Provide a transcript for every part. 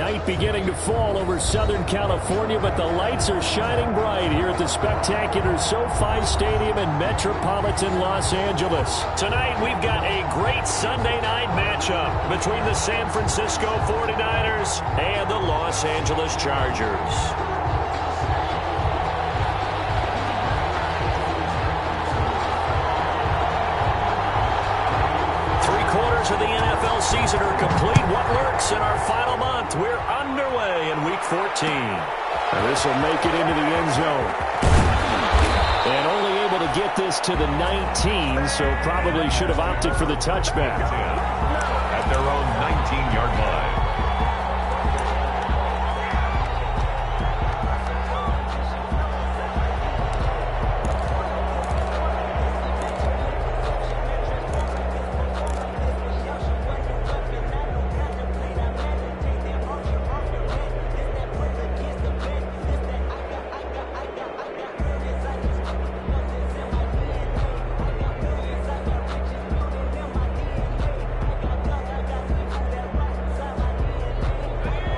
Night beginning to fall over Southern California, but the lights are shining bright here at the spectacular SoFi Stadium in metropolitan Los Angeles. Tonight, we've got a great Sunday night matchup between the San Francisco 49ers and the Los Angeles Chargers. Of the NFL season are complete. What lurks in our final month? We're underway in Week 14. And this will make it into the end zone. And only able to get this to the 19, so probably should have opted for the touchback. At their own 19-yard line.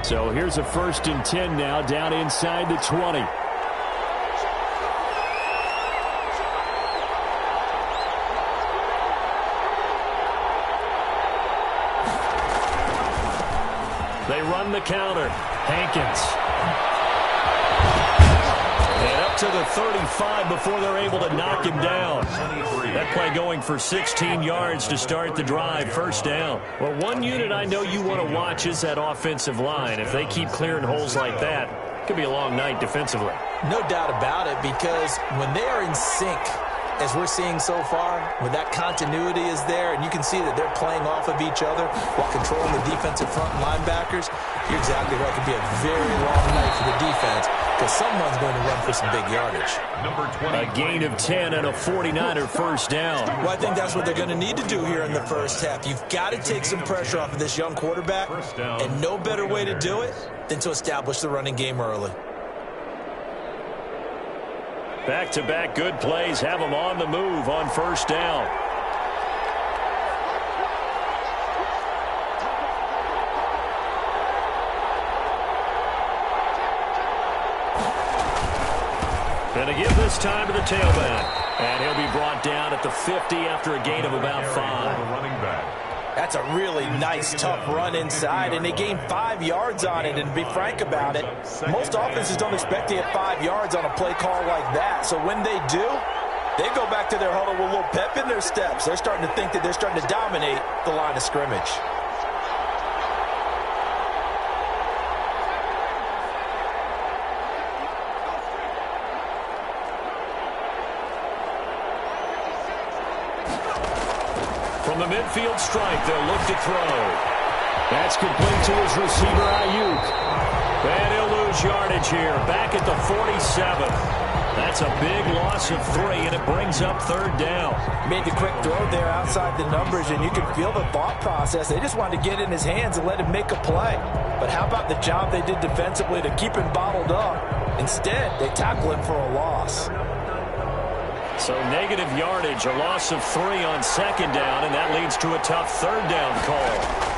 So here's a 1st and 10 now, down inside the 20. They run the counter. Hankins. And up to the 35 before they're able to knock him down. That play going for 16 yards to start the drive, 1st down. Well, one unit I know you want to watch is that offensive line. If they keep clearing holes like that, it could be a long night defensively. No doubt about it, because when they are in sync, as we're seeing so far, when that continuity is there, and you can see that they're playing off of each other while controlling the defensive front linebackers, you're exactly right. It could be a very long night for the defense, because someone's going to run for some big yardage. Number 20. A gain of 10 and a 49er 1st down. Well, I think that's what they're going to need to do here in the first half. You've got to take some pressure off of this young quarterback, and no better way to do it than to establish the running game early. Back-to-back good plays have them on the move on 1st down. Going to give this time to the tailback. And he'll be brought down at the 50 after a gain of about 5. Running back. That's a really nice, tough run inside, and they gained 5 yards on it. And to be frank about it, most offenses don't expect to get 5 yards on a play call like that. So when they do, they go back to their huddle with a little pep in their steps. They're starting to think that they're starting to dominate the line of scrimmage. From the midfield stripe, they'll look to throw. That's complete to his receiver, Ayuk. And he'll lose yardage here, back at the 47. That's a big loss of 3, and it brings up 3rd down. Made the quick throw there outside the numbers, and you can feel the thought process. They just wanted to get in his hands and let him make a play. But how about the job they did defensively to keep him bottled up? Instead, they tackle him for a loss. So negative yardage, a loss of 3 on 2nd down, and that leads to a tough 3rd down call.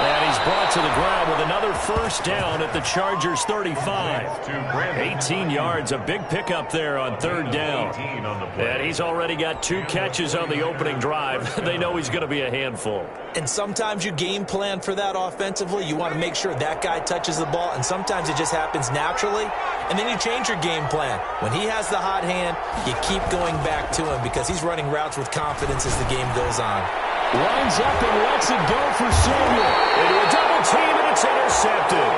And he's brought to the ground with another 1st down at the Chargers' 35. 18 yards, a big pickup there on 3rd down. And he's already got 2 catches on the opening drive. They know he's going to be a handful. And sometimes you game plan for that offensively. You want to make sure that guy touches the ball, and sometimes it just happens naturally. And then you change your game plan. When he has the hot hand, you keep going back to him because he's running routes with confidence as the game goes on. Lines up and lets it go for Samuel. Into a double team, and it's intercepted.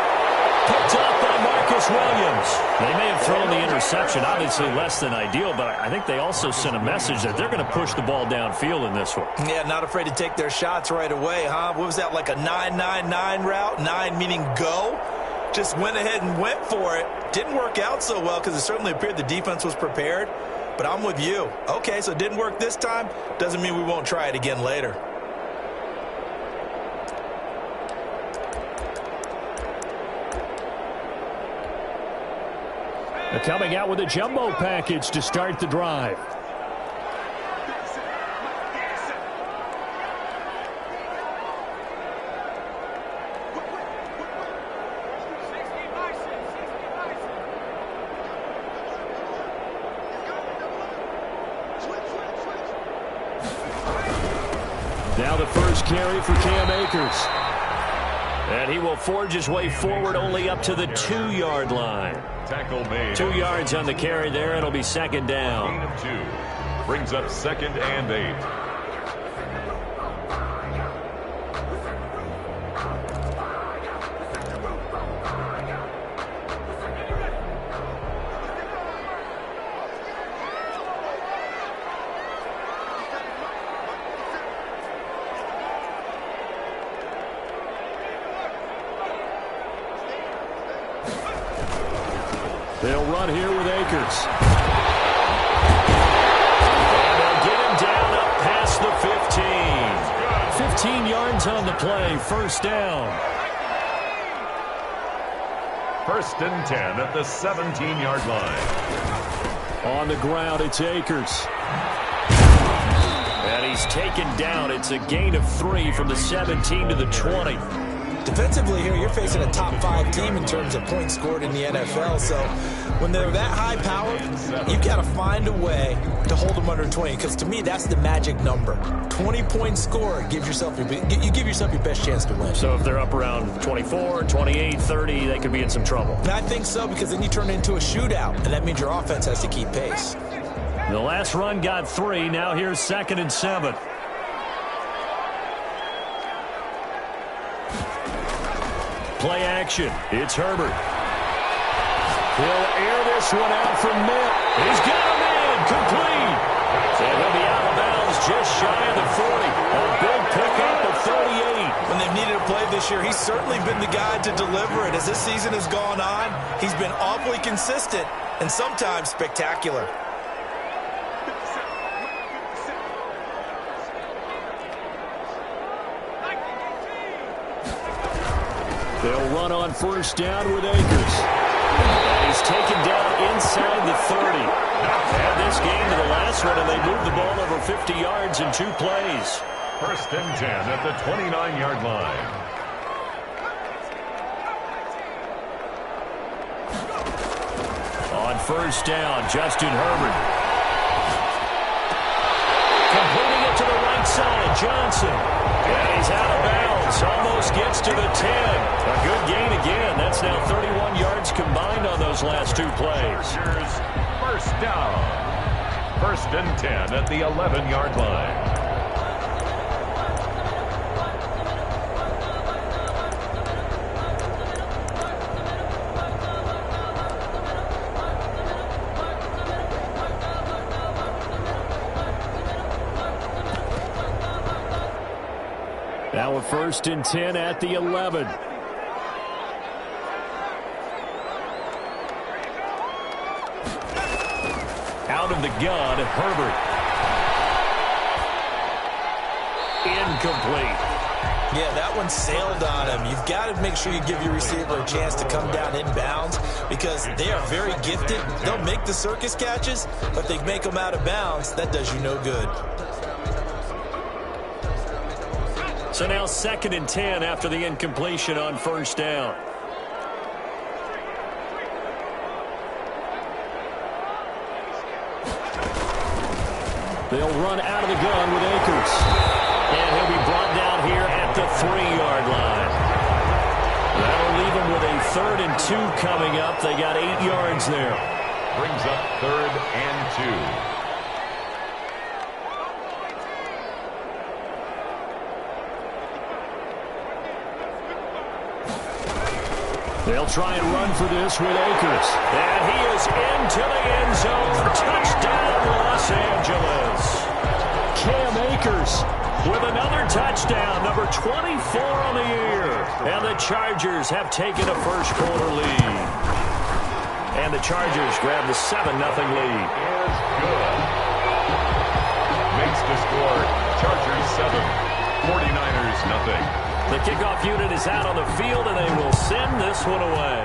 Picked up by Marcus Williams. They may have thrown the interception, obviously less than ideal, but I think they also sent a message that they're going to push the ball downfield in this one. Yeah, not afraid to take their shots right away, huh? What was that, like a 9-9-9 route? 9 meaning go? Just went ahead and went for it. Didn't work out so well because it certainly appeared the defense was prepared. But I'm with you. Okay, so it didn't work this time. Doesn't mean we won't try it again later. They're coming out with a jumbo package to start the drive. carry for Cam Akers. And he will forge his way forward only up to the 2-yard line. Tackle made. 2 yards on the carry there. It'll be second down. Gain of 2. Brings up 2nd and 8. They'll run here with Akers. And they'll get him down up past the 15. 15 yards on the play. First down. 1st and 10 at the 17-yard line. On the ground, it's Akers. And he's taken down. It's a gain of 3 from the 17 to the 20. Defensively here, you're facing a top 5 team in terms of points scored in the NFL. So when they're that high powered, you've got to find a way to hold them under 20. Because to me, that's the magic number. 20 points scored gives yourself your best chance to win. So if they're up around 24, 28, 30, they could be in some trouble. And I think so, because then you turn it into a shootout, and that means your offense has to keep pace. The last run got 3. Now here's 2nd and 7. Play action. It's Herbert. He'll air this one out from mid. He's got him in. Complete. And he'll be out of bounds just shy of the 40. A big pickup of 38. When they've needed a play this year, he's certainly been the guy to deliver it. As this season has gone on, he's been awfully consistent and sometimes spectacular. They'll run on first down with Akers. And he's taken down inside the 30. Add this game to the last one, and they moved the ball over 50 yards in 2 plays. 1st and 10 at the 29-yard line. On first down, Justin Herbert. Completing it to the right side, Johnson. And he's out of bounds. Almost gets to the 10. A good gain again. That's now 31 yards combined on those last 2 plays. Here's 1st down. 1st and 10 at the 11-yard line. Now a 1st and 10 at the 11. Out of the gun, Herbert. Incomplete. Yeah, that one sailed on him. You've got to make sure you give your receiver a chance to come down inbounds because they are very gifted. They'll make the circus catches, but if they make them out of bounds, that does you no good. So now 2nd and 10 after the incompletion on first down. They'll run out of the gun with Akers. And he'll be brought down here at the 3-yard line. That'll leave them with a 3rd and 2 coming up. They got 8 yards there. Brings up 3rd and 2. They'll try and run for this with Akers. And he is into the end zone. Touchdown, Los Angeles. Cam Akers with another touchdown, number 24 on the year. And the Chargers have taken a first-quarter lead. And the Chargers grab the 7-0 lead. Is good. Makes the score Chargers 7, 49ers nothing. The kickoff unit is out on the field, and they will send this one away.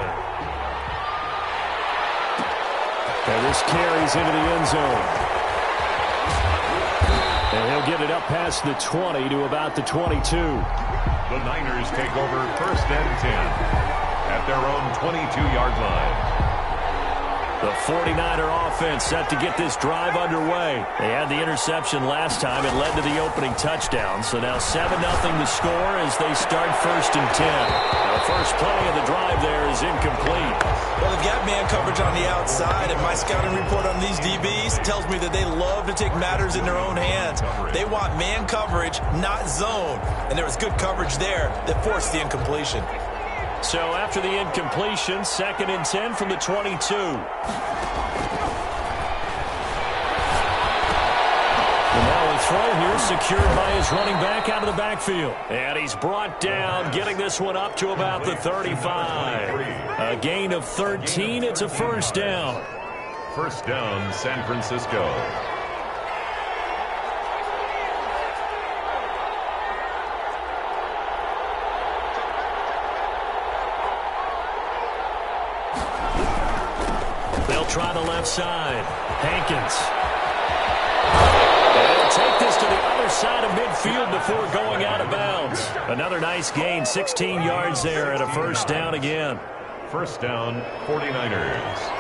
And this carries into the end zone. And he'll get it up past the 20 to about the 22. The Niners take over 1st and 10 at their own 22-yard line. The 49er offense set to get this drive underway. They had the interception last time. It led to the opening touchdown. So now 7-0 the score as they start 1st and 10. The first play of the drive there is incomplete. Well, they've got man coverage on the outside, and my scouting report on these DBs tells me that they love to take matters in their own hands. They want man coverage, not zone. And there was good coverage there that forced the incompletion. So after the incompletion, 2nd and 10 from the 22. And now a throw here secured by his running back out of the backfield. And he's brought down, getting this one up to about the 35. A gain of 13. It's a first down. First down, San Francisco. They'll try the left side. Hankins. And they'll take this to the other side of midfield before going out of bounds. Another nice gain, 16 yards there, and a first down again. First down, 49ers.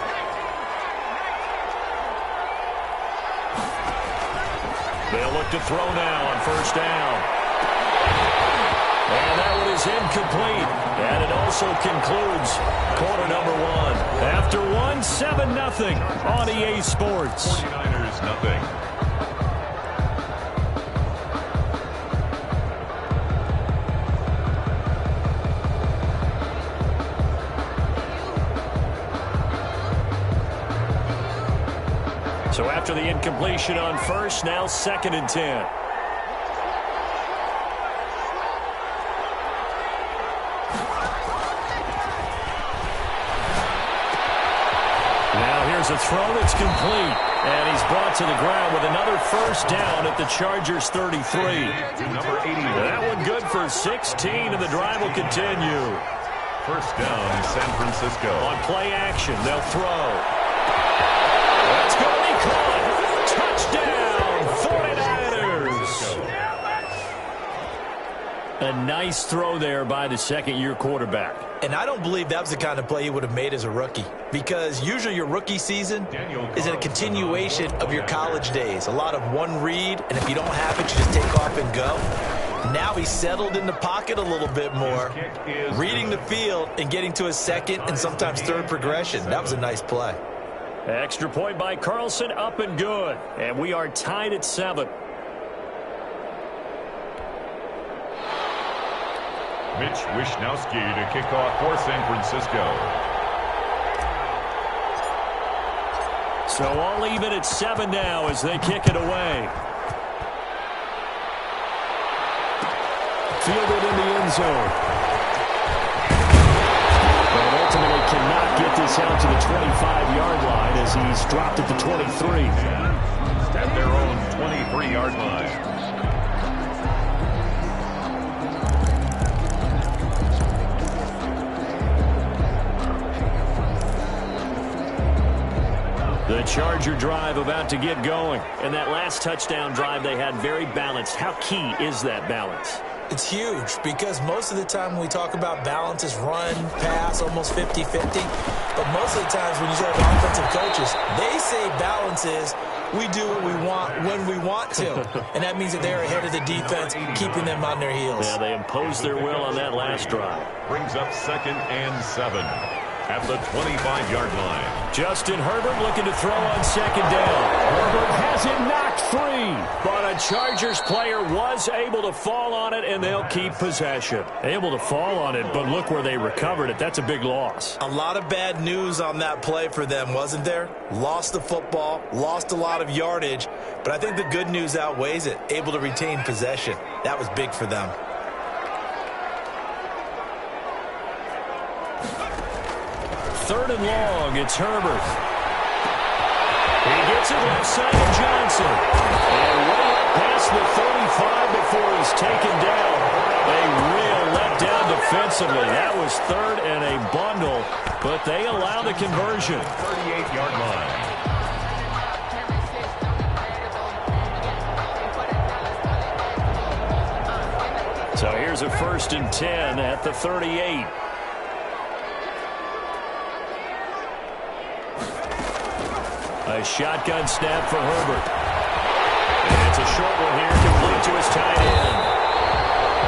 They'll look to throw now on first down. And that one is incomplete. And it also concludes quarter number 1. After 1, 7-0 on EA Sports. 49ers nothing. So after the incompletion on first, now 2nd and 10. A throw that's complete, and he's brought to the ground with another first down at the Chargers' 33. Number 80. That one good for 16, and the drive will continue. First down, San Francisco. On play action, they'll throw. That's going to be caught. Touchdown, 49ers. A nice throw there by the second-year quarterback. And I don't believe that was the kind of play he would have made as a rookie, because usually your rookie season is a continuation of your college days. A lot of one read, and if you don't have it, you just take off and go. Now he's settled in the pocket a little bit more, reading the field and getting to his second and sometimes third progression. That was a nice play. Extra point by Carlson, up and good. And we are tied at 7. Mitch Wishnowsky to kick off for San Francisco. So all even at 7 now as they kick it away. Fielded in the end zone. But ultimately cannot get this out to the 25-yard line as he's dropped at the 23. At their own 23-yard line. The Charger drive about to get going. And that last touchdown drive they had very balanced. How key is that balance? It's huge, because most of the time when we talk about balance is run, pass, almost 50-50. But most of the times when you talk about offensive coaches, they say balance is we do what we want when we want to. And that means that they're ahead of the defense, keeping them on their heels. Yeah, they imposed their will on that last drive. Brings up 2nd and 7 at the 25-yard line. Justin Herbert looking to throw on 2nd down. Herbert has it knocked free, but a Chargers player was able to fall on it, and they'll keep possession. Able to fall on it, but look where they recovered it. That's a big loss. A lot of bad news on that play for them, wasn't there? Lost the football, lost a lot of yardage, but I think the good news outweighs it. Able to retain possession. That was big for them. Third and long, it's Herbert. He gets it left side to Johnson. And way up past the 35 before he's taken down. A real letdown defensively. That was 3rd and a bundle, but they allow the conversion. 38-yard line. So here's a 1st and 10 at the 38. A shotgun snap for Herbert. And it's a short one here, complete to his tight end.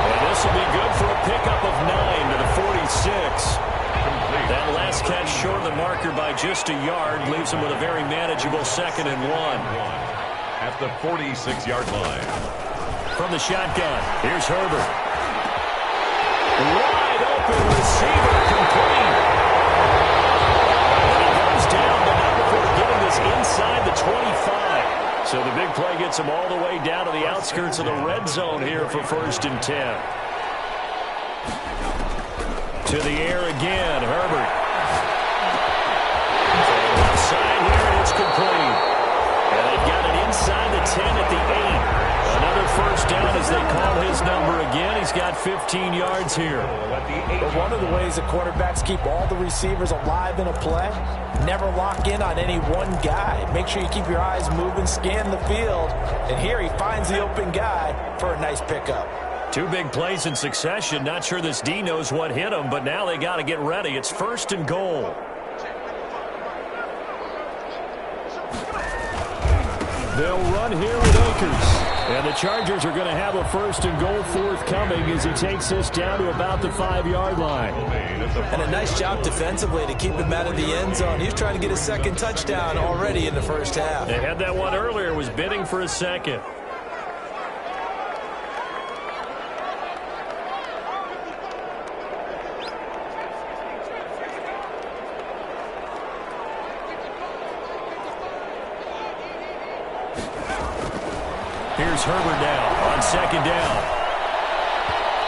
And this will be good for a pickup of 9 to the 46. That last catch short of the marker by just a yard leaves him with a very manageable 2nd and 1. At the 46-yard line. From the shotgun, here's Herbert. Wide open receiver, complete. And he goes down, but not before getting this inside the 25. So the big play gets him all the way down to the outskirts of the red zone here for 1st and 10. To the air again, Herbert. Left side here, and it's complete. And they've got it inside the 10 at the 8. Another 1st down as they call his number again. He's got 15 yards here. But one of the ways that quarterbacks keep all the receivers alive in a play, never lock in on any one guy. Make sure you keep your eyes moving, scan the field. And here he finds the open guy for a nice pickup. 2 big plays in succession. Not sure this D knows what hit him, but now they got to get ready. It's 1st and goal. They'll run here with Akers. And the Chargers are going to have a 1st and goal forthcoming as he takes this down to about the 5-yard line. And a nice job defensively to keep him out of the end zone. He's trying to get his 2nd touchdown already in the 1st half. They had that one earlier, was bidding for a 2nd. Here's Herbert now on 2nd down.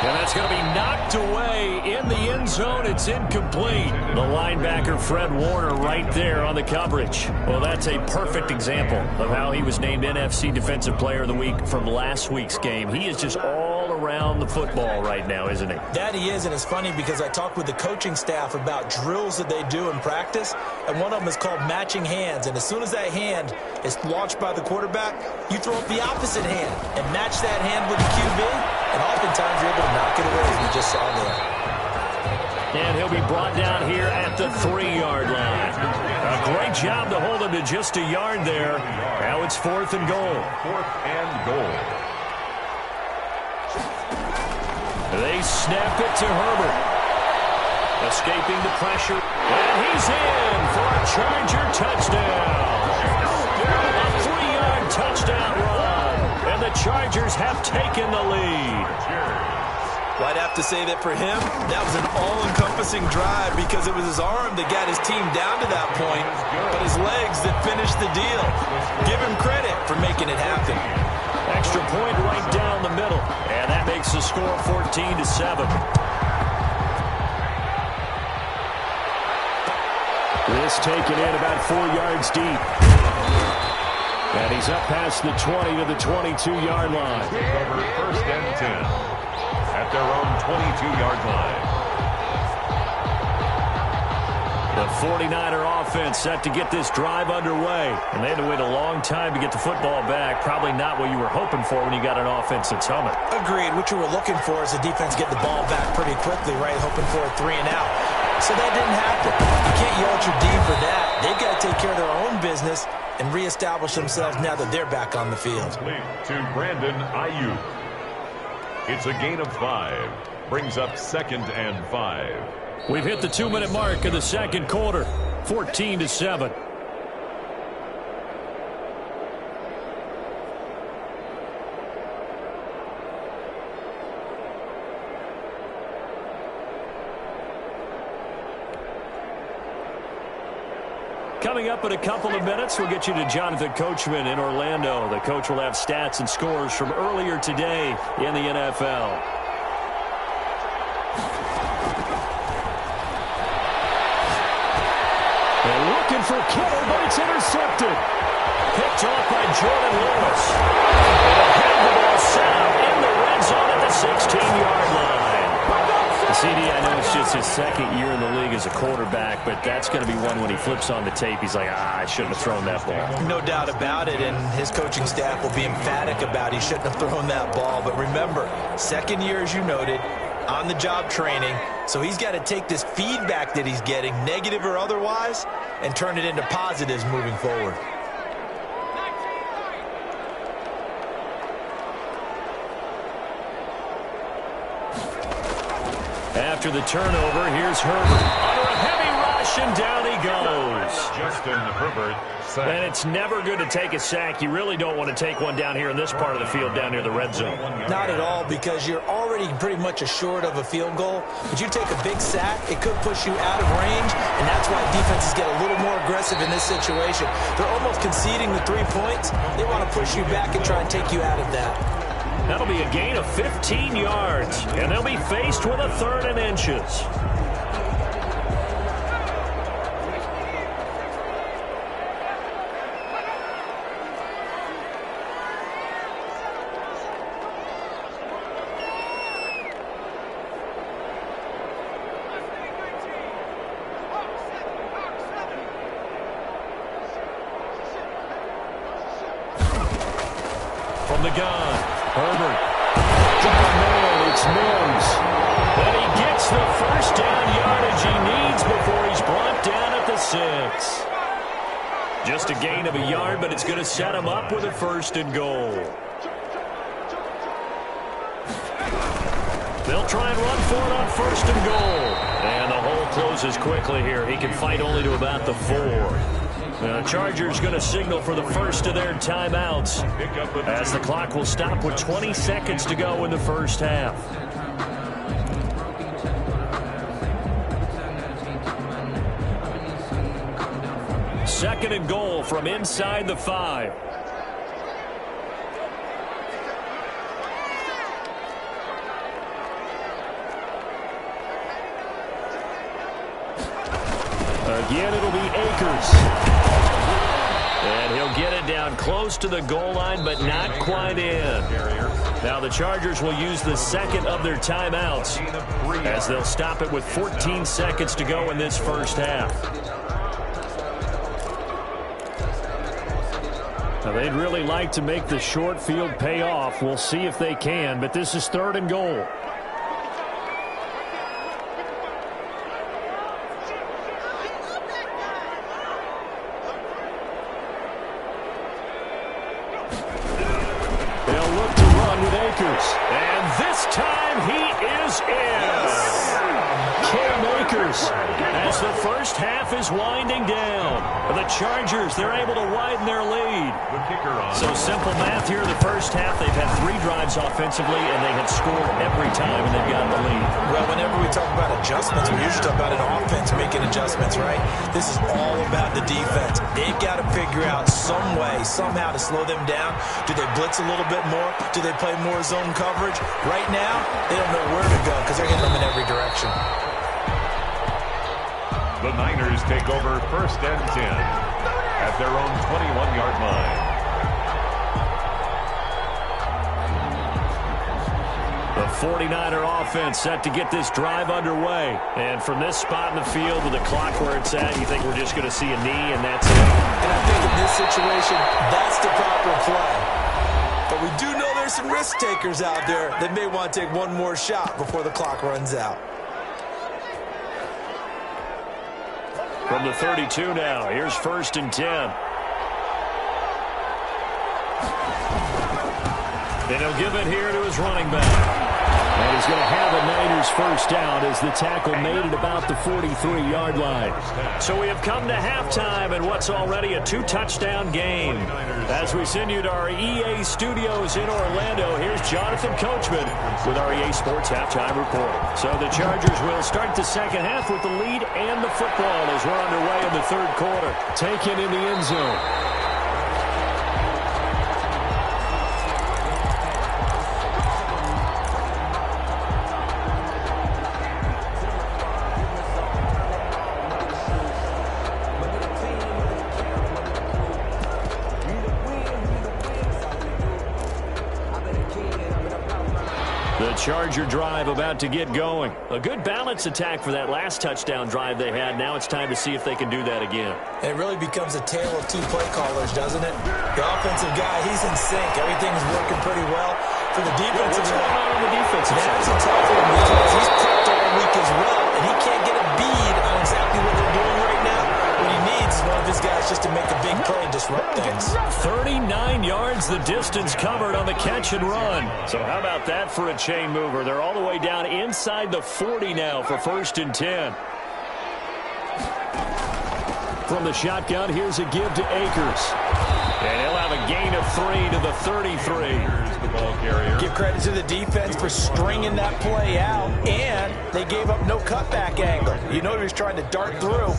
And that's going to be knocked away in the end zone. It's incomplete. The linebacker, Fred Warner, right there on the coverage. Well, that's a perfect example of how he was named NFC Defensive Player of the Week from last week's game. He is just all around the football right now, isn't he? That he is, and it's funny because I talked with the coaching staff about drills that they do in practice, and one of them is called matching hands. And as soon as that hand is launched by the quarterback, you throw up the opposite hand and match that hand with the QB, and oftentimes you're able to knock it away, as we just saw there. And he'll be brought down here at the 3-yard line. A great job to hold him to just a yard there. Now it's 4th and goal. 4th and goal. They snap it to Herbert. Escaping the pressure. And he's in for a Charger touchdown. A 3-yard touchdown run. And the Chargers have taken the lead. Well, I'd have to say that for him, that was an all-encompassing drive because it was his arm that got his team down to that point, but his legs that finished the deal. Give him credit for making it happen. Extra point right down the middle, and that makes the score 14-7. This taken in about 4 yards deep. And he's up past the 20 to the 22-yard line. Over 1st and 10. At their own 22-yard line. The 49er offense set to get this drive underway. And they had to wait a long time to get the football back. Probably not what you were hoping for when you got an offense that's humming. Agreed. What you were looking for is the defense get the ball back pretty quickly, right? Hoping for a 3 and out. So that didn't happen. You can't yell at your D for that. They've got to take care of their own business and reestablish themselves now that they're back on the field. To Brandon Ayuk. It's a gain of 5. Brings up 2nd and 5. We've hit the 2-minute mark of the 2nd quarter. 14-7. Coming up in a couple of minutes, we'll get you to Jonathan Coachman in Orlando. The coach will have stats and scores from earlier today in the NFL. They're looking for Kittle, but it's intercepted. Picked off by Jordan Lewis. They'll have the ball set up in the red zone at the 16-yard line. CD, I know it's just his 2nd year in the league as a quarterback, but that's going to be one when he flips on the tape. He's like, I shouldn't have thrown that ball. No doubt about it, and his coaching staff will be emphatic about he shouldn't have thrown that ball. But remember, 2nd year, as you noted, on-the-job training, so he's got to take this feedback that he's getting, negative or otherwise, and turn it into positives moving forward. after the turnover. Here's Herbert under a heavy rush, and down he goes. Justin Herbert. And it's never good to take a sack. You really don't want to take one down here in this part of the field, down near the red zone. Not at all, because you're already pretty much assured of a field goal. But you take a big sack, it could push you out of range, and that's why defenses get a little more aggressive in this situation. They're almost conceding the 3 points. They want to push you back and try and take you out of that. That'll be a gain of 15 yards, and they'll be faced with a 3rd and inches. From the gun, Herbert. Oh, man, it's Mims. And he gets the first down yardage he needs before he's brought down at the 6. Just a gain of a yard, but it's going to set him up with a 1st and goal. They'll try and run for it on 1st and goal. And the hole closes quickly here. He can fight only to about the 4. The Chargers going to signal for the first of their timeouts, as the clock will stop with 20 seconds to go in the first half. Second and goal from inside the 5. Again, it'll be Akers. And he'll get it down close to the goal line, but not quite in. Now the Chargers will use the second of their timeouts, as they'll stop it with 14 seconds to go in this first half. Now they'd really like to make the short field pay off. We'll see if they can, but this is 3rd and goal. And this time he is in. Cam Akers, as the first half is winding down. The Chargers, they're able to widen their lead. So simple math here in the first half. They've had 3 drives offensively, and they have scored every time, and they've gotten the lead. Well, whenever we talk about adjustments, we usually talk about an offense making adjustments, right? This is all about the defense. They've got to figure out some way, somehow to slow them down. Do they blitz a little bit more? Do they play more zone coverage? Right now, they don't know where to go because they're hitting them in every direction. The Niners take over 1st and 10 at their own 21-yard line. The 49er offense set to get this drive underway. And from this spot in the field with the clock where it's at, you think we're just going to see a knee and that's it? And I think in this situation, that's the proper play. But we do know there's some risk takers out there that may want to take one more shot before the clock runs out. From the 32 now, here's 1st and 10. And he'll give it here to his running back. And he's going to have a Niners first down as the tackle made at about the 43-yard line. So we have come to halftime in what's already a 2-touchdown game. As we send you to our EA studios in Orlando, here's Jonathan Coachman with our EA Sports Halftime Report. So the Chargers will start the second half with the lead and the football as we're underway in the 3rd quarter. Taken in the end zone. Charger drive about to get going. A good balance attack for that last touchdown drive they had. Now it's time to see if they can do that again. It really becomes a tale of 2 play callers, doesn't it? The offensive guy, he's in sync. Everything's working pretty well. For the defensive guy, what's going on the defensive side? That's a tough one because he's prepped all week as well, and he can't get a bead on exactly what they're doing right now. What he needs is one of his guys just to make a big play and just disrupt things. 39 yards the distance covered on the catch and run. So how about that for a chain mover? They're all the way down inside the 40 now for 1st and 10. From the shotgun, here's a give to Akers. And he'll have a gain of 3 to the 33. The ball carrier. Give credit to the defense for stringing that play out, and they gave up no cutback angle. You know he was trying to dart through.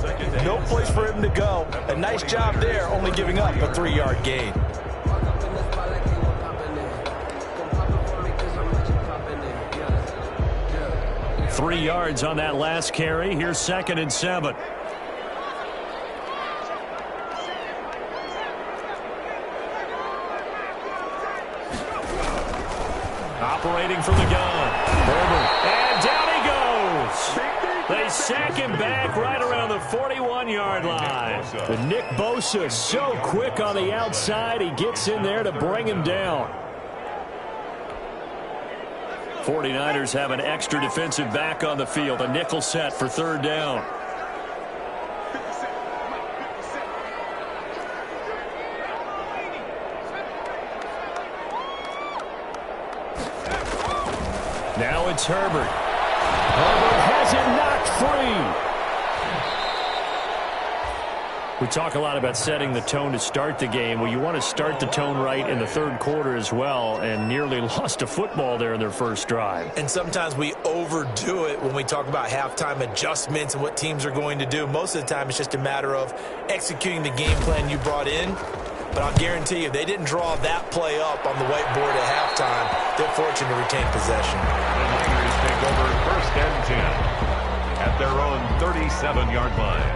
No place for him to go. A nice job there, only giving up a 3-yard gain. Three yards on that last carry. Here's 2nd and 7. Operating from the gun. Herbert. And down he goes. They sack him back right around the 41-yard line. But Nick Bosa so quick on the outside. He gets in there to bring him down. 49ers have an extra defensive back on the field. A nickel set for 3rd down. Now it's Herbert. Herbert has it knocked free. We talk a lot about setting the tone to start the game. Well, you want to start the tone right in the 3rd quarter as well, and nearly lost a football there in their first drive. And sometimes we overdo it when we talk about halftime adjustments and what teams are going to do. Most of the time it's just a matter of executing the game plan you brought in. But I'll guarantee you, if they didn't draw that play up on the whiteboard at halftime, they're fortunate to retain possession. The Niners take over 1st and 10 at their own 37-yard line.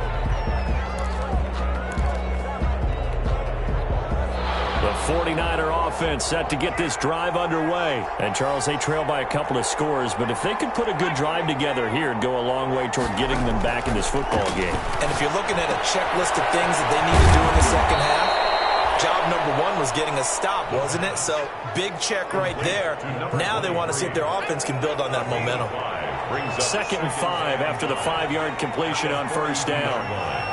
The 49er offense set to get this drive underway. And, Charles, they trail by a couple of scores, but if they could put a good drive together here, it'd go a long way toward getting them back in this football game. And if you're looking at a checklist of things that they need to do in the second half, job number 1 was getting a stop, wasn't it? So, big check right there. Now they want to see if their offense can build on that momentum. 2nd and 5 after the 5-yard completion on 1st down.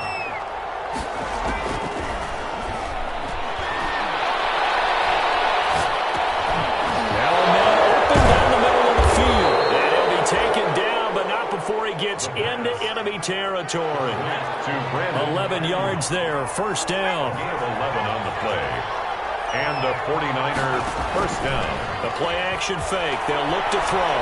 Gets into enemy territory. 11 yards there, 1st down. 11 on the play. And the 49ers 1st down. The play action fake. They'll look to throw.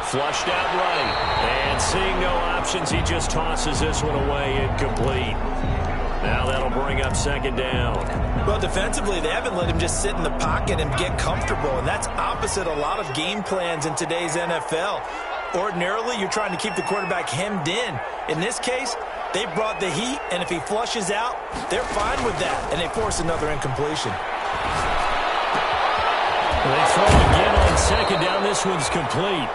Flushed out right. And seeing no options, he just tosses this one away incomplete. Now that'll bring up 2nd down. Well, defensively, they haven't let him just sit in the pocket and get comfortable, and that's opposite a lot of game plans in today's NFL. Ordinarily, you're trying to keep the quarterback hemmed in. In this case, they brought the heat, and if he flushes out, they're fine with that, and they force another incompletion. They throw again on 2nd down. This one's complete.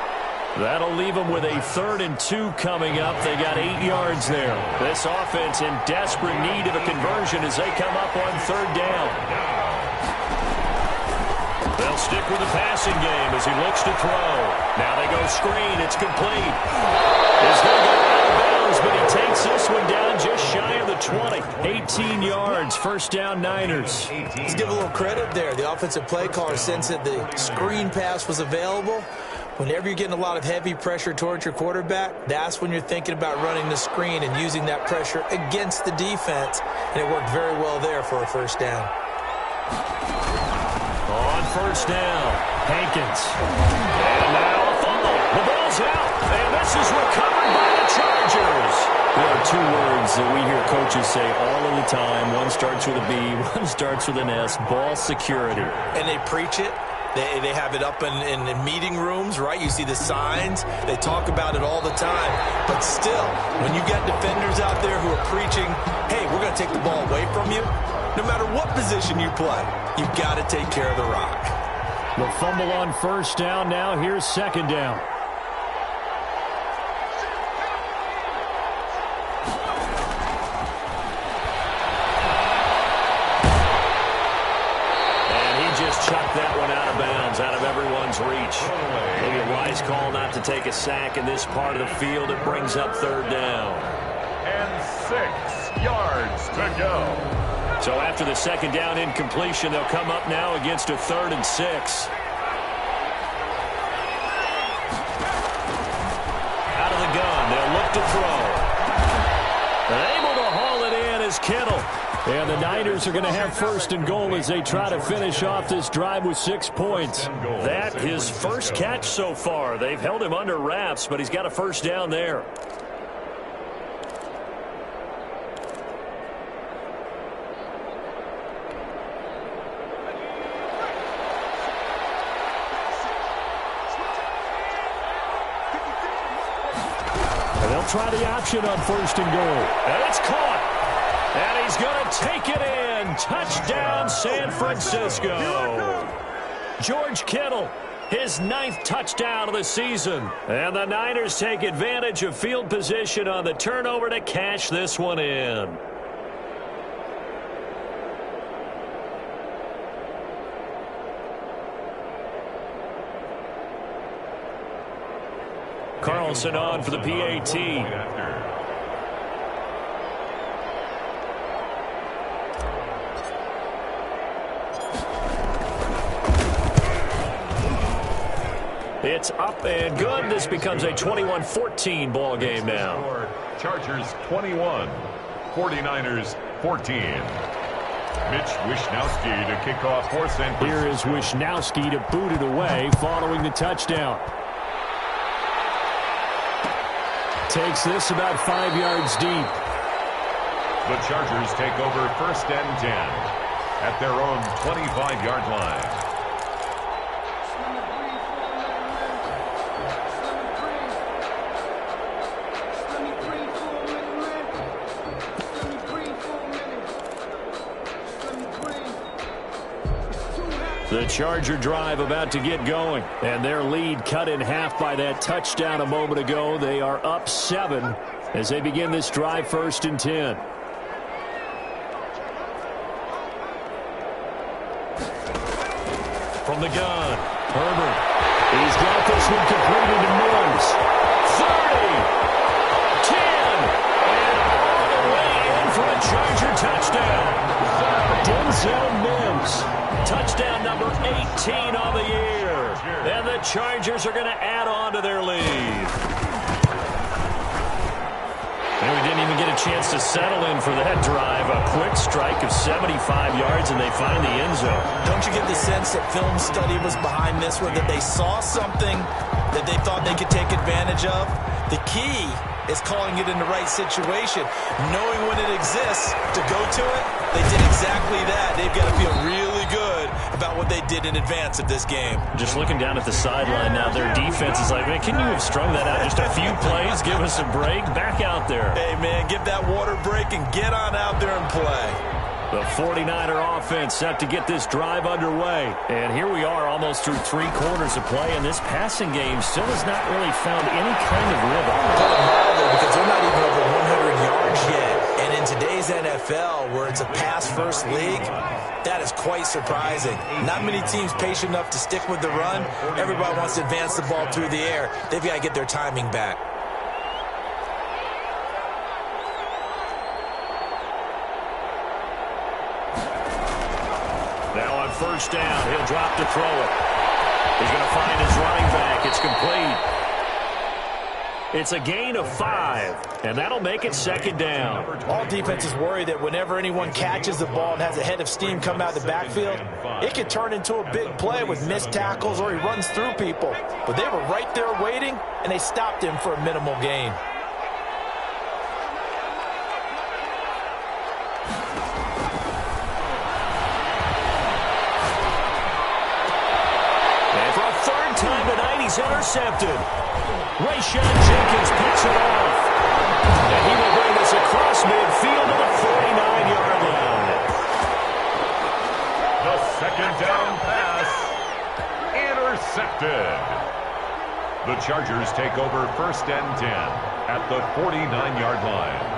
That'll leave them with a 3rd and 2 coming up. They got 8 yards there. This offense in desperate need of a conversion as they come up on 3rd down. They'll stick with the passing game as he looks to throw. Now they go screen. It's complete. He's going to go out of bounds, but he takes this one down just shy of the 20. 18 yards, 1st down Niners. Let's give a little credit there. The offensive play caller sensed that the screen pass was available. Whenever you're getting a lot of heavy pressure towards your quarterback, that's when you're thinking about running the screen and using that pressure against the defense. And it worked very well there for a 1st down. On 1st down, Hankins. And now a fumble. The ball's out. And this is recovered by the Chargers. There are 2 words that we hear coaches say all of the time. One starts with a B, one starts with an S. Ball security. And they preach it. They have it up in meeting rooms, right? You see the signs. They talk about it all the time. But still, when you got defenders out there who are preaching, hey, we're going to take the ball away from you, no matter what position you play, you've got to take care of the rock. The fumble on 1st down. Now here's 2nd down. Chuck that one out of bounds, out of everyone's reach. Maybe a wise call not to take a sack in this part of the field. It brings up 3rd down. And 6. yards to go. So after the second down incompletion, they'll come up now against a 3rd and 6. Out of the gun, they'll look to throw. Able to haul it in is Kittle. And the Niners are going to have 1st and goal as they try to finish off this drive with 6 points. That his first catch so far. They've held him under wraps, but he's got a 1st down there. And they'll try the option on 1st and goal. And it's caught. And he's going to take it in. Touchdown, San Francisco. George Kittle, his 9th touchdown of the season. And the Niners take advantage of field position on the turnover to cash this one in. Carlson on for the PAT. It's up and good. This becomes a 21-14 ball game now. Chargers 21, 49ers 14. Mitch Wishnowsky to kick off for San Francisco. Here is Wishnowsky to boot it away following the touchdown. Takes this about 5 yards deep. The Chargers take over 1st and 10 at their own 25-yard line. The Charger drive about to get going, and their lead cut in half by that touchdown a moment ago. They are up 7 as they begin this drive 1st and 10. From the gun, Herbert. He's got this one completed to Mims. 30, 10, and all the way in for a Charger touchdown. Denzel Mims. Touchdown number 18 on the year. And the Chargers are going to add on to their lead. And we didn't even get a chance to settle in for that drive. A quick strike of 75 yards, and they find the end zone. Don't you get the sense that film study was behind this one, that they saw something that they thought they could take advantage of? The key is calling it in the right situation, knowing when it exists to go to it. They did exactly that. They've got to feel really good about what they did in advance of this game. Just looking down at the sideline now, their defense is like, man, can you have strung that out just a few plays? Give us a break. Back out there. Hey, man, give that water break and get on out there and play. The 49er offense set to get this drive underway. And here we are almost through 3 quarters of play, and this passing game still has not really found any kind of rhythm. Because they're not even over 100 yards yet. And in today's NFL, where it's a pass-first league, that is quite surprising. Not many teams patient enough to stick with the run. Everybody wants to advance the ball through the air. They've got to get their timing back. Now on 1st down, he'll drop to throw it. He's going to find his running back. It's complete. It's a gain of 5, and that'll make it 2nd down. All defenses worry that whenever anyone catches the ball and has a head of steam come out of the backfield, it could turn into a big play with missed tackles or he runs through people. But they were right there waiting, and they stopped him for a minimal gain. And for a 3rd time tonight, he's intercepted. Rayshawn Jenkins picks it off. And he will bring this across midfield to the 49-yard line. The 2nd down pass intercepted. The Chargers take over 1st and 10 at the 49-yard line.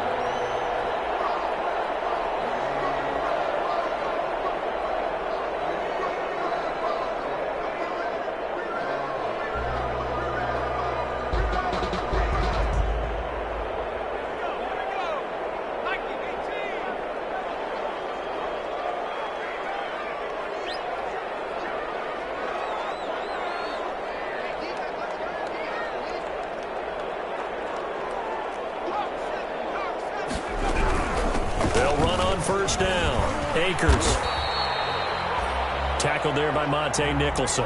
They'll run on first down. Akers. Tackled there by Monte Nicholson.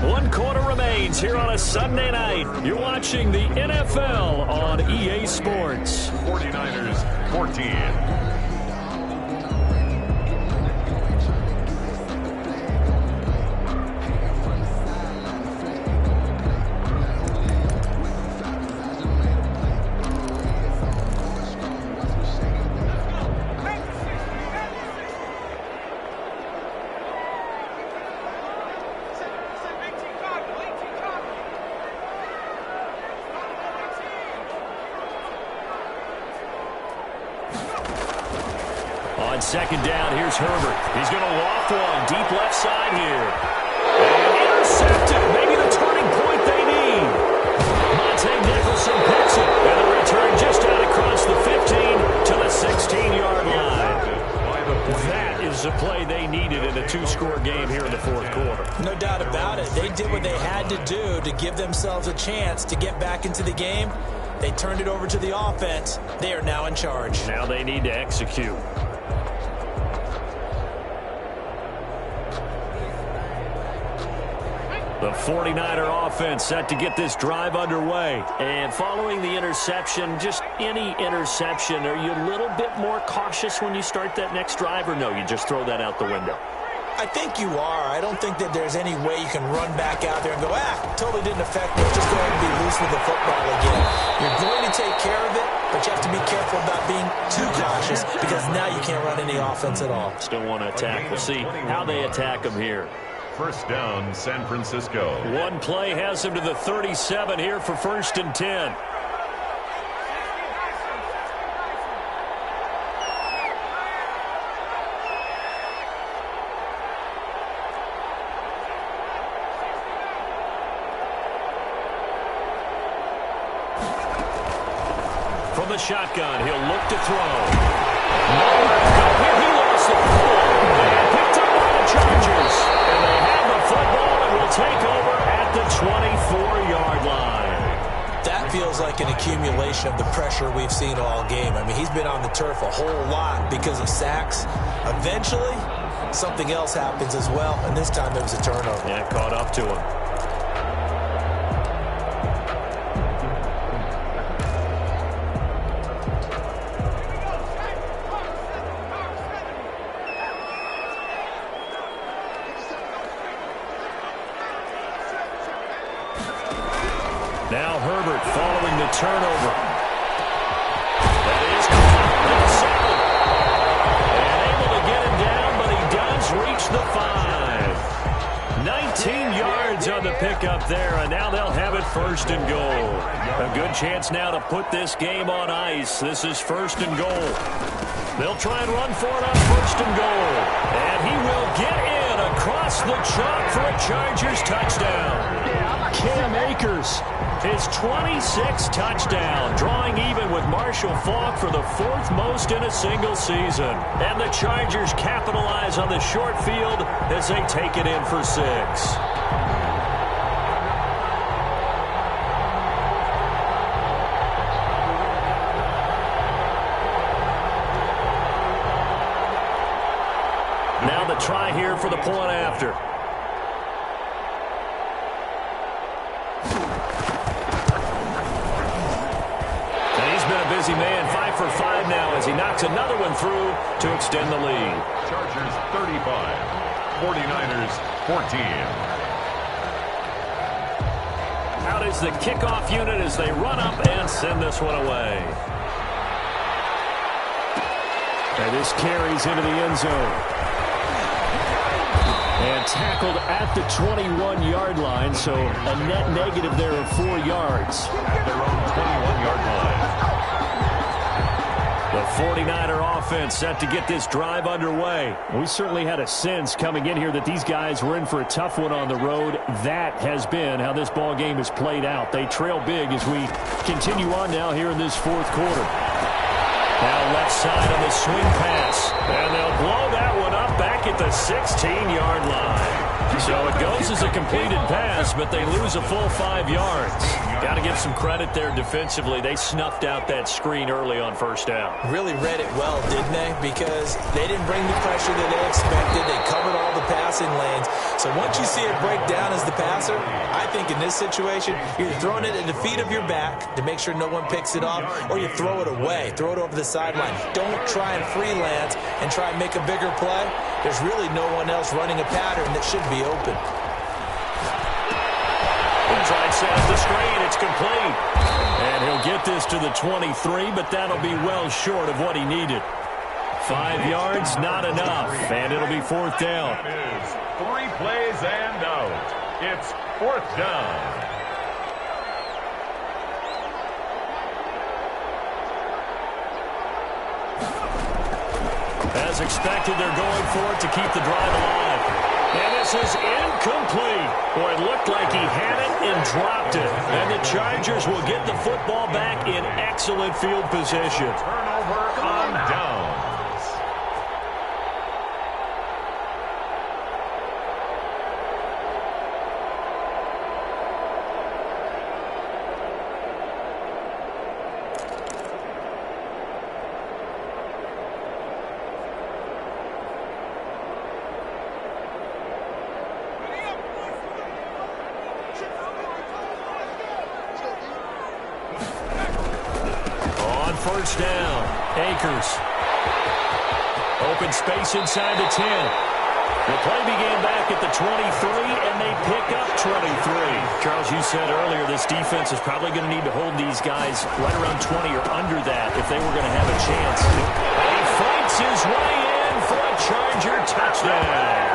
1 quarter remains here on a Sunday night. You're watching the NFL on EA Sports. 49ers 14. On second down, here's Herbert. He's going to walk one deep left side here. And intercepted. Maybe the turning point they need. Monte Nicholson picks it. And the return just out across the 15 to the 16-yard line. That is the play they needed in a 2-score game here in the fourth quarter. No doubt about it. They did what they had to do to give themselves a chance to get back into the game. They turned it over to the offense. They are now in charge. Now they need to execute. The 49er offense set to get this drive underway. And following the interception, just any interception, are you a little bit more cautious when you start that next drive, or no, you just throw that out the window? I think you are. I don't think that there's any way you can run back out there and go, totally didn't affect me. It's just going to be loose with the football again. You're going to take care of it, but you have to be careful about being too cautious because now you can't run any offense at all. Still want to attack. We'll see how they attack them here. First down, San Francisco. One play has him to the 37 here for 1st and 10. From the shotgun, he'll look to throw. Nowhere to go here. He lost the football. And picked up by the Chargers. And they have the football and will take over at the 24-yard line. That feels like an accumulation of the pressure we've seen all game. I mean, he's been on the turf a whole lot because of sacks. Eventually, something else happens as well, and this time it was a turnover. Yeah, caught up to him. Now Herbert following the turnover. That is caught. And able to get him down, but he does reach the 5. 19 yards on the pickup there, and now they'll have it 1st and goal. A good chance now to put this game on ice. This is 1st and goal. They'll try and run for it on 1st and goal. And he will get in across the chalk for a Chargers touchdown. Cam Akers, his 26th touchdown, drawing even with Marshall Faulk for the 4th most in a single season. And the Chargers capitalize on the short field as they take it in for 6. Now the try here for the point after. Busy man, 5 for 5 now as he knocks another one through to extend the lead. Chargers 35, 49ers 14. Out is the kickoff unit as they run up and send this one away. And this carries into the end zone. And tackled at the 21-yard line, so a net negative there of 4 yards. At their own 21-yard line. The 49er offense set to get this drive underway. We certainly had a sense coming in here that these guys were in for a tough one on the road. That has been how this ball game has played out. They trail big as we continue on now here in this 4th quarter. Now left side on the swing pass. And they'll blow that one up back at the 16-yard line. So it goes as a completed pass, but they lose a full 5 yards. Got to give some credit there defensively. They snuffed out that screen early on first down. Really read it well, didn't they? Because they didn't bring the pressure that they expected. They covered all the passing lanes. So once you see it break down as the passer, I think in this situation, you're throwing it at the feet of your back to make sure no one picks it off, or you throw it away. Throw it over the sideline. Don't try and freelance and try and make a bigger play. There's really no one else running a pattern that should be open. He'll try and set up the screen. It's complete. And he'll get this to the 23, but that'll be well short of what he needed. 5 yards, not enough. And it'll be 4th down. It is 3 plays and out. It's 4th down. As expected, they're going for it to keep the drive alive. And this is incomplete. Boy, it looked like he had it and dropped it. And the Chargers will get the football back in excellent field position. Turnover on downs. First down. Akers. Open space inside the 10. The play began back at the 23, and they pick up 23. Charles, you said earlier this defense is probably going to need to hold these guys right around 20 or under that if they were going to have a chance. And he fights his way in for a Charger touchdown.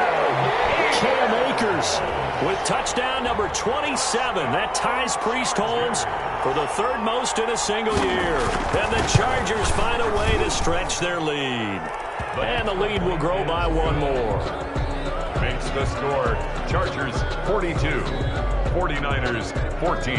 Cam Akers with touchdown number 27. That ties Priest Holmes for the 3rd most in a single year. And the Chargers find a way to stretch their lead. And the lead will grow by 1 more. Makes the score Chargers 42, 49ers 14.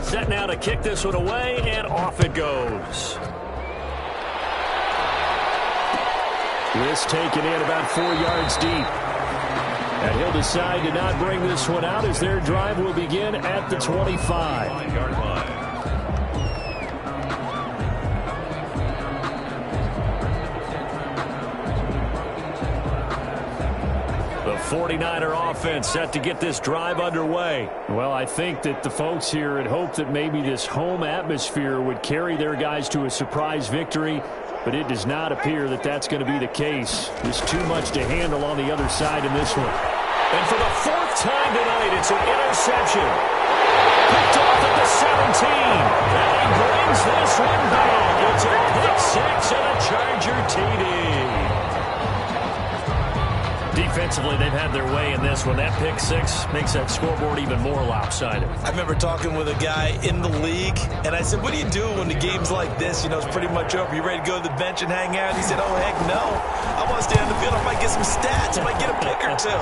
Set now to kick this one away, and off it goes. This taken in about 4 yards deep. And he'll decide to not bring this one out as their drive will begin at the 25-yard line. The 49er offense set to get this drive underway. Well, I think that the folks here had hoped that maybe this home atmosphere would carry their guys to a surprise victory, but it does not appear that that's going to be the case. There's too much to handle on the other side in this one. And for the 4th time tonight, it's an interception. Picked off at the 17. And he brings this one back. It's a pick 6 and a Charger TD. Defensively, they've had their way in this one. That pick 6 makes that scoreboard even more lopsided. I remember talking with a guy in the league, and I said, what do you do when the game's like this? You know, it's pretty much over. You ready to go to the bench and hang out? He said, oh, heck no. I want to stay on the field. I might get some stats. I might get a pick or two.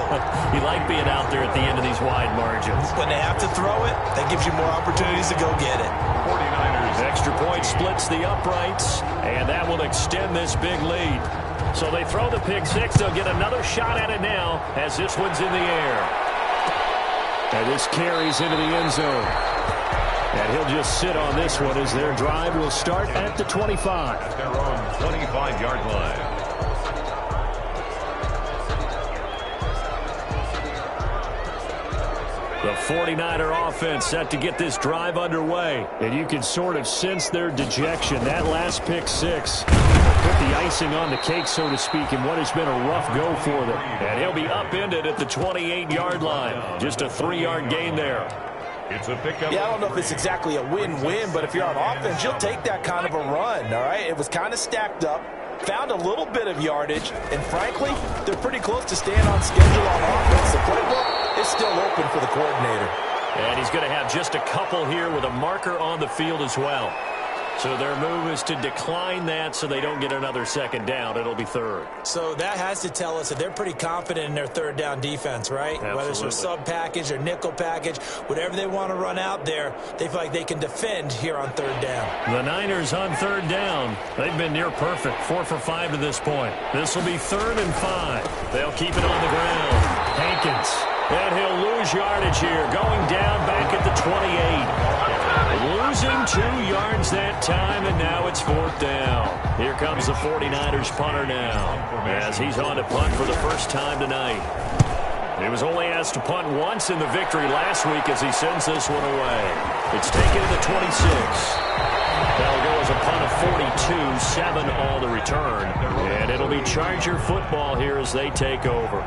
You like being out there at the end of these wide margins. When they have to throw it, that gives you more opportunities to go get it. 49ers. Extra point splits the uprights, and that will extend this big lead. So they throw the pick 6. They'll get another shot at it now as this one's in the air. And this carries into the end zone. And he'll just sit on this one as their drive will start at the 25. At their own 25-yard line. The 49er offense set to get this drive underway. And you can sort of sense their dejection. That last pick 6 put the icing on the cake, so to speak, in what has been a rough go for them. And he'll be upended at the 28-yard line. Just a 3-yard gain there. It's a pickup. Yeah, I don't know if it's exactly a win-win, but if you're on offense, you'll take that kind of a run, all right? It was kind of stacked up, found a little bit of yardage, and frankly, they're pretty close to staying on schedule on offense. The playbook is still open for the coordinator. And he's going to have just a couple here with a marker on the field as well. So their move is to decline that so they don't get another second down. It'll be third. So that has to tell us that they're pretty confident in their third down defense, right? Absolutely. Whether it's a sub package or nickel package, whatever they want to run out there, they feel like they can defend here on third down. The Niners on third down. They've been near perfect. 4 for 5 to this point. This will be 3rd and 5. They'll keep it on the ground. Hankins. And he'll lose yardage here. Going down back at the 28. Losing 2 yards that time, and now it's 4th down. Here comes the 49ers punter now, as he's on to punt for the first time tonight. He was only asked to punt once in the victory last week as he sends this one away. It's taken to the 26. That'll go as a punt of 42, 7 all to return. And it'll be Charger football here as they take over.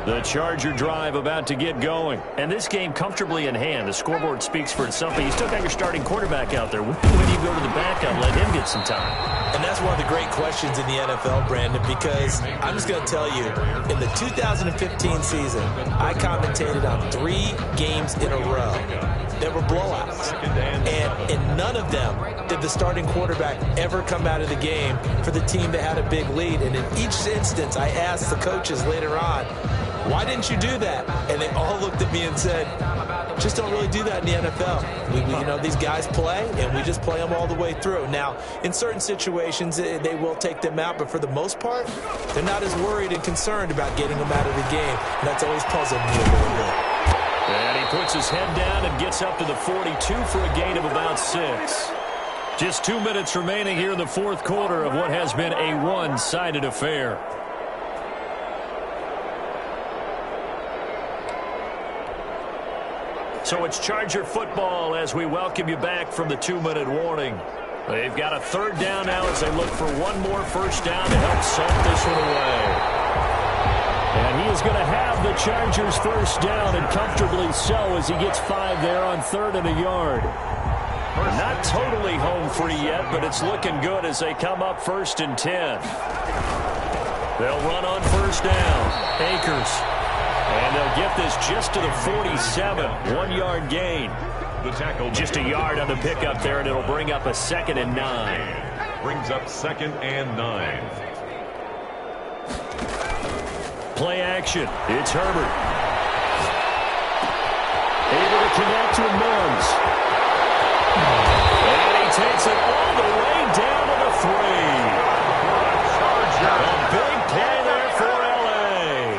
The Charger drive about to get going. And this game comfortably in hand. The scoreboard speaks for itself, but you still got your starting quarterback out there. When do you go to the backup, let him get some time? And that's one of the great questions in the NFL, Brandon, because I'm just going to tell you, in the 2015 season, I commentated on 3 games in a row that were blowouts. And in none of them did the starting quarterback ever come out of the game for the team that had a big lead. And in each instance, I asked the coaches later on, why didn't you do that? And they all looked at me and said, just don't really do that in the NFL. These guys play, and we just play them all the way through. Now, in certain situations, they will take them out, but for the most part, they're not as worried and concerned about getting them out of the game. And that's always puzzled me a little bit. And he puts his head down and gets up to the 42 for a gain of about 6. Just 2 minutes remaining here in the 4th quarter of what has been a one-sided affair. So it's Charger football as we welcome you back from the 2-minute warning. They've got a 3rd down now as they look for one more first down to help salt this one away. And he is going to have the Chargers first down, and comfortably so, as he gets 5 there on 3rd and a yard. Not totally home free yet, but it's looking good as they come up 1st and 10. They'll run on first down. Akers. And they'll get this just to the 47, 1-yard gain. Just a yard on the pickup there, and it'll bring up a 2nd and 9. Brings up 2nd and 9. Play action. It's Herbert. Able to connect with Mims. And he takes it all the way down to the 3. A big play there for L.A.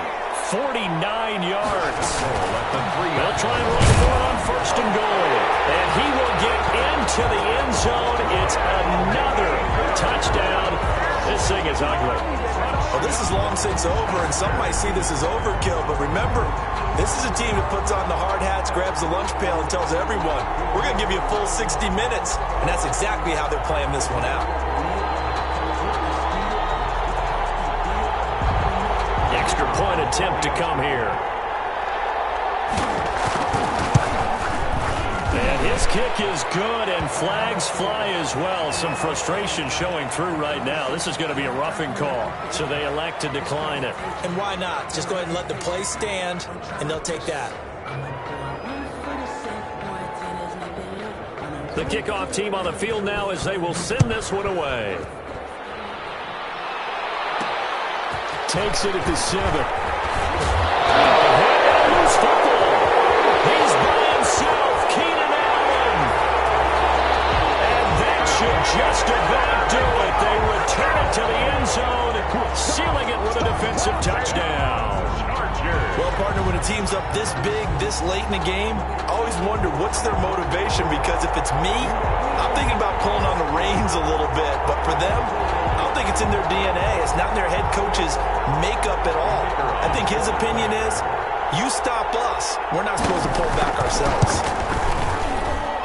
49 yards. They'll try and run for it on 1st and goal. And he will get into the end zone. It's another touchdown. This thing is ugly. Well, this is long since over, and some might see this as overkill. But remember, this is a team that puts on the hard hats, grabs the lunch pail, and tells everyone, we're going to give you a full 60 minutes. And that's exactly how they're playing this one out. Extra point attempt to come here. And his kick is good, and flags fly as well. Some frustration showing through right now. This is going to be a roughing call, so they elect to decline it. And why not? Just go ahead and let the play stand, and they'll take that. The kickoff team on the field now as they will send this one away. Takes it at the 7. Loose football. He's by himself, Keenan Allen. And that should just about do it. They return it to the end zone, sealing it with a defensive touchdown. Well, partner, when a team's up this big, this late in the game, I always wonder what's their motivation, because if it's me, I'm thinking about pulling on the reins a little bit. But for them, I don't think it's in their DNA. It's not in their head coach's makeup at all. I think his opinion is, you stop us. We're not supposed to pull back ourselves.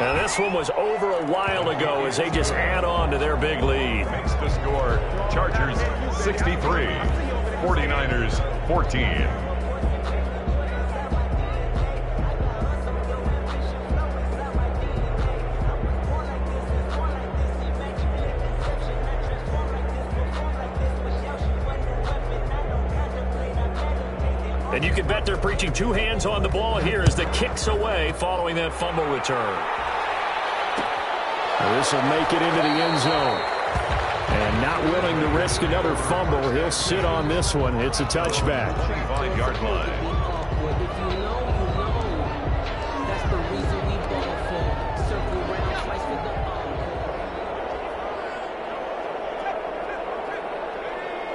And this one was over a while ago as they just add on to their big lead. Makes the score Chargers 63, 49ers 14. And you can bet they're preaching two hands on the ball here as the kick's away following that fumble return. This will make it into the end zone. And not willing to risk another fumble, he'll sit on this one. It's a touchback. 25-yard line.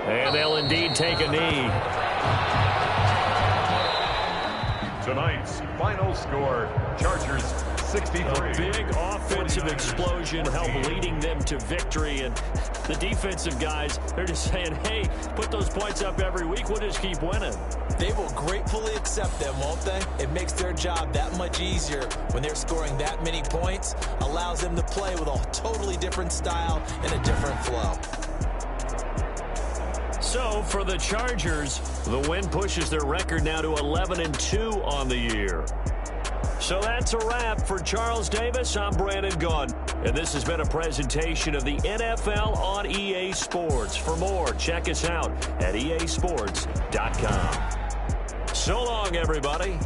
And they'll indeed take a knee. Tonight's final score, Chargers 63. A big offensive explosion helped leading them to victory. And the defensive guys, they're just saying, hey, put those points up every week. We'll just keep winning. They will gratefully accept them, won't they? It makes their job that much easier when they're scoring that many points. Allows them to play with a totally different style and a different flow. So for the Chargers, the win pushes their record now to 11-2 on the year. So that's a wrap. For Charles Davis, I'm Brandon Gaudin. And this has been a presentation of the NFL on EA Sports. For more, check us out at easports.com. So long, everybody.